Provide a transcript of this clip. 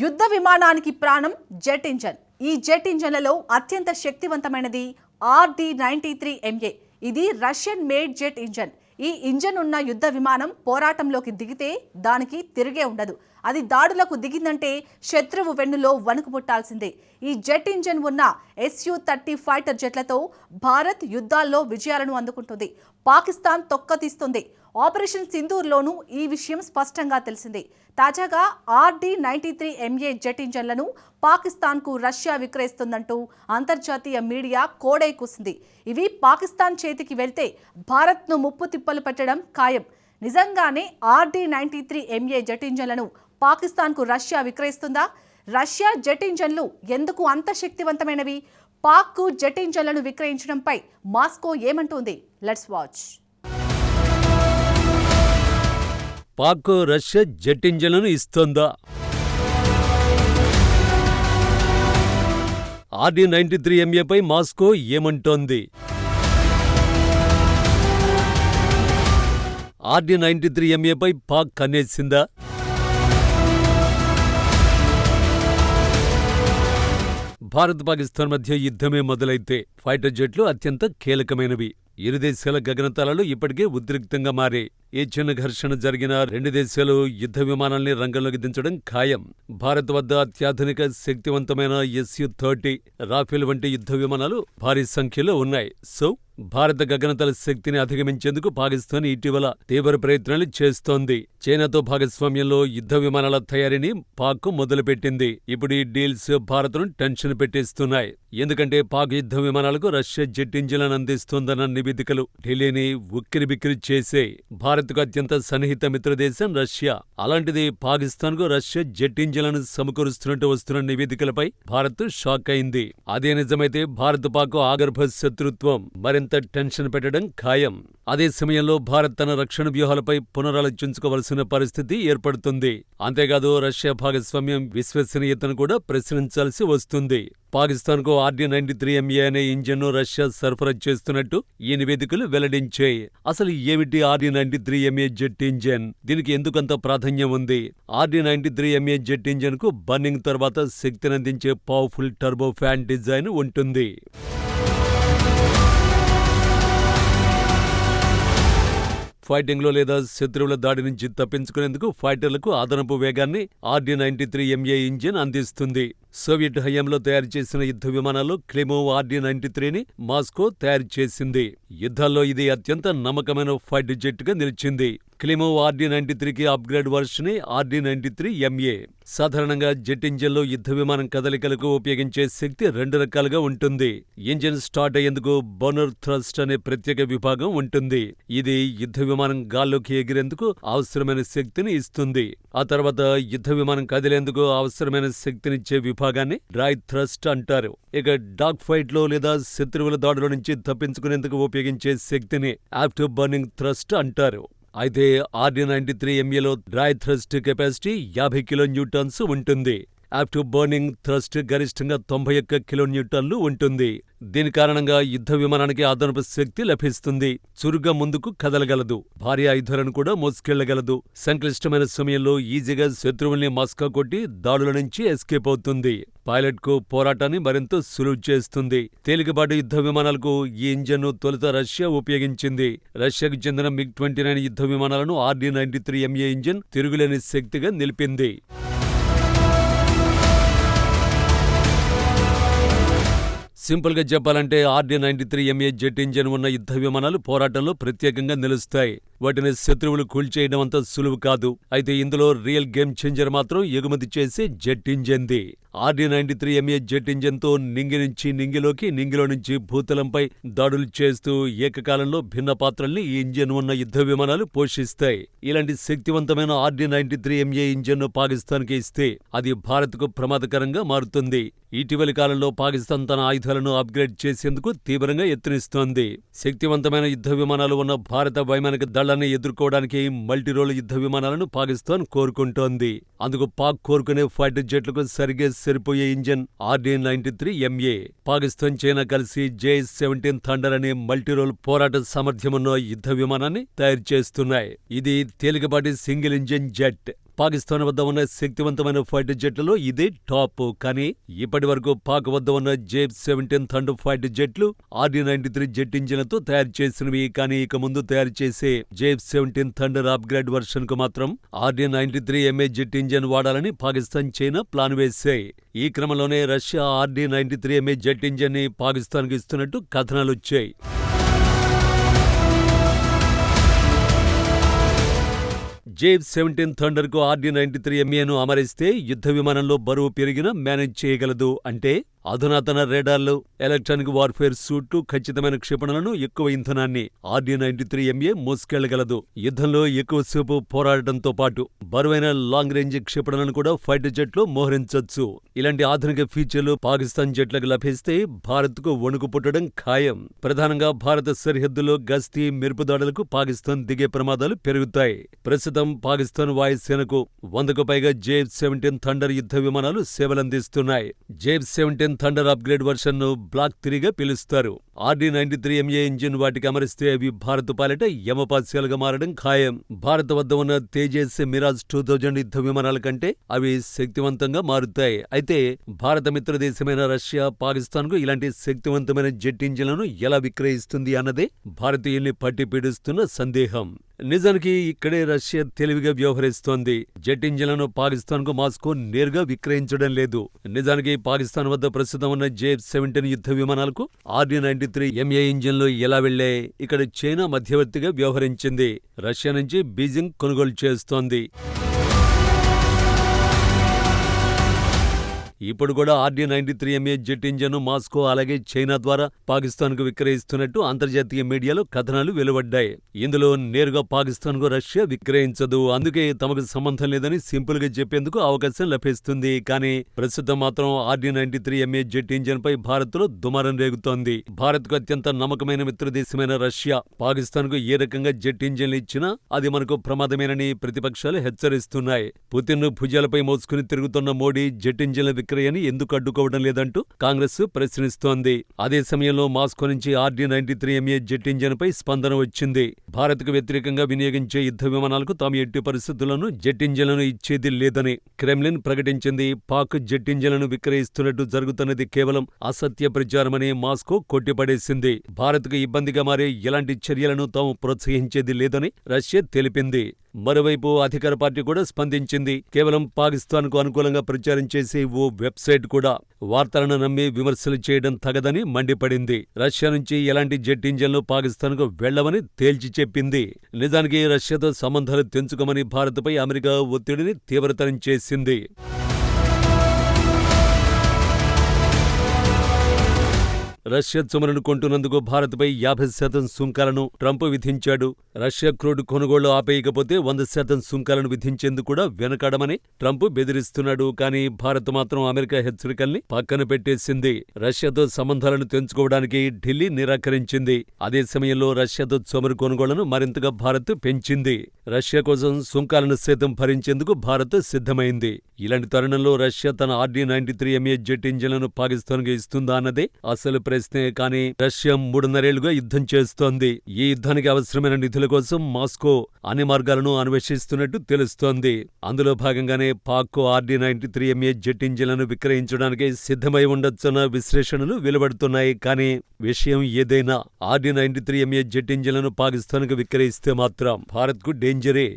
యుద్ధ విమానానికి ప్రాణం జెట్ ఇంజన్. ఈ జెట్ ఇంజన్లలో అత్యంత శక్తివంతమైనది RD-93MA. ఇది రష్యన్ మేడ్ జెట్ ఇంజన్. ఈ ఇంజన్ ఉన్న యుద్ధ విమానం పోరాటంలోకి దిగితే దానికి తిరిగే ఉండదు. అది దాడులకు దిగిందంటే శత్రువు వెన్నులో వణుకు పుట్టాల్సిందే. ఈ జెట్ ఇంజన్ ఉన్న Su-30 ఫైటర్ జెట్లతో భారత్ యుద్ధాల్లో విజయాలను అందుకుంటుంది. పాకిస్తాన్ తొక్కతీస్తుంది. ఆపరేషన్ సింధూర్లోనూ ఈ విషయం స్పష్టంగా తెలిసిందే. తాజాగా RD-93MA జెట్ ఇంజన్లను పాకిస్తాన్కు రష్యా విక్రయిస్తుందంటూ అంతర్జాతీయ మీడియా కోడై కూసింది. ఇవి పాకిస్తాన్ చేతికి వెళ్తే భారత్ను ముప్పు తిప్పలు పెట్టడం ఖాయం. నిజంగానే RD-93MA జెట్ ఇంజన్లను పాకిస్తాన్కు రష్యా విక్రయిస్తుందా? రష్యా జెట్ ఇంజన్లు ఎందుకు అంత శక్తివంతమైనవి? పాక్కు జెట్ ఇంజన్లను విక్రయించడంపై మాస్కో ఏమంటుంది? Let's watch. Pak Russia jet ఇంజన్లను ఇస్తోందా? RD-93MA పై మాస్కో ఏమంటోంది? RD-93MA పై పాక్ కన్నేసిందా? భారత్ పాకిస్తాన్ మధ్య యుద్ధమే మొదలైతే ఫైటర్ జెట్లు అత్యంత కీలకమైనవి. ఇరు దేశాల గగనతలాలు ఇప్పటికే ఉద్రిక్తంగా మారాయి. ఏ చిన్న ఘర్షణ జరిగినా రెండు దేశాలు యుద్ధ విమానాల్ని రంగంలోకి దించడం ఖాయం. భారత్ వద్ద అత్యాధునిక శక్తివంతమైన Su-30, రాఫెల్ వంటి యుద్ధ విమానాలు భారీ సంఖ్యలో ఉన్నాయి. సో భారత గగనతల శక్తిని అధిగమించేందుకు పాకిస్తాన్ ఇటీవల తీవ్ర ప్రయత్నాలు చేస్తోంది. చైనాతో భాగస్వామ్యంలో యుద్ధ విమానాల తయారీని పాక్ మొదలుపెట్టింది. ఇప్పుడు ఈ డీల్స్ భారత్ను టెన్షన్ పెట్టేస్తున్నాయి. ఎందుకంటే పాక్ యుద్ధ విమానాలకు రష్యా జెట్ ఇంజిన్లను అందిస్తోందన్న నివేదికలు ఢిల్లీని ఉక్కిరిబిక్కిరి చేసే. భారత్కు అత్యంత సన్నిహిత మిత్రదేశం రష్యా. అలాంటిది పాకిస్తాన్కు రష్యా జెట్ ఇంజిన్లను సమకూరుస్తున్నట్టు వస్తున్న నివేదికలపై భారత్ షాక్ అయింది. అదే నిజమైతే భారత్ పాక్ ఆగర్భ శత్రుత్వం మరింత టెన్షన్ పెట్టడం ఖాయం. అదే సమయంలో భారత్ తన రక్షణ వ్యూహాలపై పునరాలోచించుకోవలసిన పరిస్థితి ఏర్పడుతుంది. అంతేకాదు రష్యా భాగస్వామ్యం విశ్వసనీయతను కూడా ప్రశ్నించాల్సి వస్తుంది. పాకిస్తాన్కు RD-93MA అనే ఇంజన్ను రష్యా సరఫరా చేస్తున్నట్టు ఈ నివేదికలు వెల్లడించాయి. అసలు ఏమిటి RD-93MA జెట్ ఇంజన్? దీనికి ఎందుకంత ప్రాధాన్యం ఉంది? RD-93MA జెట్ ఇంజన్ కు బర్నింగ్ తర్వాత శక్తినందించే పవర్ఫుల్ టర్బో ఫ్యాన్ డిజైన్ ఉంటుంది. ఫైటింగ్లో లేదా శత్రువుల దాడి నుంచి తప్పించుకునేందుకు ఫైటర్లకు అదనపు వేగాన్ని RD-93MA ఇంజిన్ అందిస్తుంది. సోవియట్ హయాంలో తయారు చేసిన యుద్ధ విమానాల్లో క్లిమోవ్ RD-93ని మాస్కో తయారు చేసింది. యుద్ధాల్లో ఇది అత్యంత నమ్మకమైన ఫైటర్ జెట్గా నిలిచింది. క్లిమోవ్ RD-93కి అప్గ్రేడ్ వర్షనే RD-93MA. సాధారణంగా జెట్ ఇంజన్లో యుద్ధ విమానం కదలికలకు ఉపయోగించే శక్తి రెండు రకాలుగా ఉంటుంది. ఇంజిన్ స్టార్ట్ అయ్యేందుకు బర్నర్ థ్రస్ట్ అనే ప్రత్యేక విభాగం ఉంటుంది. ఇది యుద్ధ విమానం గాల్లోకి ఎగిరేందుకు అవసరమైన శక్తిని ఇస్తుంది. ఆ తర్వాత యుద్ధ విమానం కదిలేందుకు అవసరమైన శక్తినిచ్చే విభాగాన్ని డ్రై థ్రస్ట్ అంటారు. ఇక డాగ్ ఫైట్ లో లేదా శత్రువుల దాడుల నుంచి తప్పించుకునేందుకు ఉపయోగించే శక్తిని ఆఫ్టర్ బర్నింగ్ థ్రస్ట్ అంటారు. అయితే RD-93MAలో డ్రై థ్రస్ట్ కెపాసిటీ 50 కిలోన్యూటన్స్ ఉంటుంది. ఆఫ్టర్ బర్నింగ్ థ్రస్ట్ గరిష్టంగా 91 కిలోన్యూటన్లు ఉంటుంది. దీని కారణంగా యుద్ధ విమానానికి అదనపు శక్తి లభిస్తుంది. చురుగ్గా ముందుకు కదలగలదు. భారీ ఆయుధాలను కూడా మోసుకెళ్లగలదు. సంక్లిష్టమైన సమయంలో ఈజీగా శత్రువుల్ని మస్కా కొట్టి దాడుల నుంచి ఎస్కేప్ అవుతుంది. పైలట్కు పోరాటాన్ని మరింత సులువు చేస్తుంది. తేలికపాటి యుద్ధ విమానాలకు ఈ ఇంజన్ను తొలుత రష్యా ఉపయోగించింది. రష్యాకు చెందిన MiG-29 యుద్ధ విమానాలను RD-93MA ఇంజన్ తిరుగులేని శక్తిగా నిలిపింది. సింపుల్ గా చెప్పాలంటే RD-93MA జెట్ ఇంజన్ ఉన్న యుద్ధ విమానాలు పోరాటంలో ప్రత్యేకంగా నిలుస్తాయి. వాటిని శత్రువులు కూల్చేయడం అంత సులువు కాదు. అయితే ఇందులో రియల్ గేమ్ చేంజర్ మాత్రం ఎగుమతి చేసే జెట్ ఇంజన్ది. RD-93MA జెట్ ఇంజన్తో నింగి నుంచి నింగిలోకి, నింగిలో నుంచి భూతలంపై దాడులు చేస్తూ ఏకకాలంలో భిన్న పాత్రల్ని ఈ ఇంజన్ ఉన్న యుద్ధ విమానాలు పోషిస్తాయి. ఇలాంటి శక్తివంతమైన RD-93MA ఇంజన్ను పాకిస్తాన్కి ఇస్తే అది భారత్కు ప్రమాదకరంగా మారుతుంది. ఇటీవలి కాలంలో పాకిస్తాన్ తన ఆయుధాలను అప్గ్రేడ్ చేసేందుకు తీవ్రంగా యత్నిస్తోంది. శక్తివంతమైన యుద్ధ విమానాలు ఉన్న భారత వైమానిక దళాన్ని ఎదుర్కోవడానికి మల్టీరోల్ యుద్ధ విమానాలను పాకిస్తాన్ కోరుకుంటోంది. అందుకు పాక్ కోరుకునే ఫైటర్ జెట్లకు సరిగ్గా సరిపోయే ఇంజన్ RD-93MA. పాకిస్తాన్, చైనా కలిసి J-17 థండర్ అనే మల్టీరోల్ పోరాట సామర్థ్యమున్న యుద్ధ విమానాన్ని తయారు చేస్తున్నాయి. ఇది తేలికపాటి సింగిల్ ఇంజిన్ జెట్. పాకిస్తాన్ వద్ద ఉన్న శక్తివంతమైన ఫైటర్ జెట్లలో ఇదే టాప్. కానీ ఇప్పటి వరకు పాక్ వద్ద ఉన్న JF-17 థండర్ ఫైటర్ జెట్లు RD-93 జెట్ ఇంజిన్లతో తయారు చేసినవి. కానీ ఇక ముందు తయారు చేసే JF-17 థండర్ అప్గ్రేడ్ వర్షన్ కు మాత్రం RD-93 MA జెట్ ఇంజిన్ వాడాలని పాకిస్తాన్, చైనా ప్లాన్ వేశాయి. ఈ క్రమంలోనే Russia RD-93 MA jet engine ని పాకిస్తాన్కు ఇస్తున్నట్టు కథనాలొచ్చాయి. JF-17 థండర్కు RD-93 MAను అమరిస్తే యుద్ధ విమానంలో బరువు పెరిగినా మేనేజ్ చేయగలదు. అంటే అధునాతన రేడార్లు, ఎలక్ట్రానిక్ వార్ఫేర్ సూట్లు, ఖచ్చితమైన క్షిపణులను, ఎక్కువ ఇంధనాన్ని RD-93 MA మోసుకెళ్లగలదు. యుద్ధంలో ఎక్కువసేపు పోరాడటంతో పాటు బరువైన లాంగ్ రేంజ్ క్షిపణులను కూడా ఫైటర్ జెట్లో మోహరించొచ్చు. ఇలాంటి ఆధునిక ఫీచర్లు పాకిస్తాన్ జెట్లకు లభిస్తే భారత్కు వణుకు పుట్టడం ఖాయం. ప్రధానంగా భారత సరిహద్దులో గస్తీ, మెరుపు దాడులకు పాకిస్తాన్ దిగే ప్రమాదాలు పెరుగుతాయి. ప్రస్తుతం పాకిస్తాన్ వాయుసేనకు 100కు పైగా JF-17 థండర్ యుద్ధ విమానాలు సేవలందిస్తున్నాయి. JF-17 థండర్ అప్గ్రేడ్ వర్షన్ ను బ్లాక్ 3గా పిలుస్తారు. RD-93 MA ఇంజిన్ వాటికి అమరిస్తే అవి భారత్ పాలిట యమపాస్యాలుగా మారడం ఖాయం. భారత్ వద్ద ఉన్న తేజస్, మిరాజ్ 2000 యుద్ధ విమానాల కంటే అవి శక్తివంతంగా మారుతాయి. అయితే భారత మిత్ర దేశమైన రష్యా పాకిస్తాన్కు ఇలాంటి శక్తివంతమైన జెట్ ఇంజిన్లను ఎలా విక్రయిస్తుంది అన్నదే భారతీయుల్ని పట్టి పీడిస్తున్న సందేహం. నిజానికి ఇక్కడే రష్యా తెలివిగా వ్యవహరిస్తోంది. జెట్ ఇంజిన్లను పాకిస్తాన్కు మాస్కో నేరుగా విక్రయించడం లేదు. నిజానికి పాకిస్తాన్ వద్ద ప్రస్తుతం ఉన్న JF-17 యుద్ధ విమానాలకు RD-93 MA ఇంజిన్లు ఎలా వెళ్లాయి? ఇక్కడ చైనా మధ్యవర్తిగా వ్యవహరించింది. రష్యా నుంచి బీజింగ్ కొనుగోలు చేస్తోంది. ఇప్పుడు కూడా RD-93 MA jet engine Moscow అలాగే చైనా ద్వారా పాకిస్తాన్కు విక్రయిస్తున్నట్టు అంతర్జాతీయ మీడియాలో కథనాలు వెలువడ్డాయి. ఇందులో నేరుగా పాకిస్తాన్కు రష్యా విక్రయించదు. అందుకే తమకు సంబంధం లేదని సింపుల్ గా చెప్పేందుకు అవకాశం లభిస్తుంది. కానీ ప్రస్తుతం మాత్రం RD-93 MA జెట్ ఇంజిన్ పై భారత్లో దుమారం రేగుతోంది. భారత్కు అత్యంత నమ్మకమైన మిత్రదేశమైన రష్యా పాకిస్తాన్కు ఏ రకంగా జెట్ ఇంజిన్లు ఇచ్చినా అది మనకు ప్రమాదమేనని ప్రతిపక్షాలు హెచ్చరిస్తున్నాయి. పుతిన్ భుజాలపై మోసుకుని తిరుగుతున్న మోడీ జెట్ ఇంజిన్ల విక్రయాన్ని ఎందుకు అడ్డుకోవడం లేదంటూ కాంగ్రెస్ ప్రశ్నిస్తోంది. అదే సమయంలో మాస్కో నుంచి RD-93 MA జెట్ ఇంజిన్ పై స్పందన వచ్చింది. భారత్కు వ్యతిరేకంగా వినియోగించే యుద్ధ విమానాలకు తాము ఎట్టి పరిస్థితుల్లోనూ జెట్ ఇంజిన్లను ఇచ్చేది లేదని క్రెమ్లిన్ ప్రకటించింది. పాక్ జెట్ ఇంజిన్లను విక్రయిస్తున్నట్టు జరుగుతున్నది కేవలం అసత్య ప్రచారమని మాస్కో కొట్టిపడేసింది. భారత్కు ఇబ్బందిగా మారే ఎలాంటి చర్యలను తాము ప్రోత్సహించేది లేదని రష్యా తెలిపింది. మరోవైపు అధికార పార్టీ కూడా స్పందించింది. కేవలం పాకిస్తాన్కు అనుకూలంగా ప్రచారం చేసే ఓ వెబ్సైట్ కూడా వార్తలను నమ్మి విమర్శలు చేయడం తగదని మండిపడింది. రష్యా నుంచి ఎలాంటి జెట్ ఇంజిన్లు పాకిస్తాన్కు వెళ్లవని తేల్చి చెప్పింది. నిజానికి రష్యాతో సంబంధాలు తెంచుకోమని భారత్పై అమెరికా ఒత్తిడిని తీవ్రతరం చేసింది. రష్యా చమురును కొంటున్నందుకు భారత్పై 50% సుంకాలను ట్రంప్ విధించాడు. రష్యా క్రూడ్ కొనుగోళ్లు ఆపేయకపోతే 100% సుంకాలను విధించేందుకు కూడా వెనకాడమని ట్రంప్ బెదిరిస్తున్నాడు. కానీ భారత్ మాత్రం అమెరికా హెచ్చరికల్ని పక్కన పెట్టేసింది. రష్యాతో సంబంధాలను తెంచుకోవడానికి ఢిల్లీ నిరాకరించింది. అదే సమయంలో రష్యాతో చమురు కొనుగోళ్లను మరింతగా భారత్ పెంచింది. రష్యా కోసం సుంకాలను సైతం భరించేందుకు భారత్ సిద్ధమైంది. ఇలాంటి తరుణంలో రష్యా తన RD-93 MA జెట్ ఇంజిన్లను పాకిస్తాన్కు ఇస్తుందా అన్నదే అసలు ప్రశ్నే. కానీ రష్యా 3.5 ఏళ్లుగా యుద్ధం చేస్తోంది. ఈ యుద్ధానికి అవసరమైన నిధుల కోసం మాస్కో అన్ని మార్గాలను అన్వేషిస్తున్నట్టు తెలుస్తోంది. అందులో భాగంగానే పాక్కు RD-93 MA జెట్ ఇంజిన్లను విక్రయించడానికి సిద్ధమై ఉండొచ్చన్న విశ్లేషణలు వెలువడుతున్నాయి. కానీ విషయం ఏదైనా RD-93 MA జెట్ ఇంజిన్లను పాకిస్తాన్కు విక్రయిస్తే మాత్రం భారత్కు డేంజరే.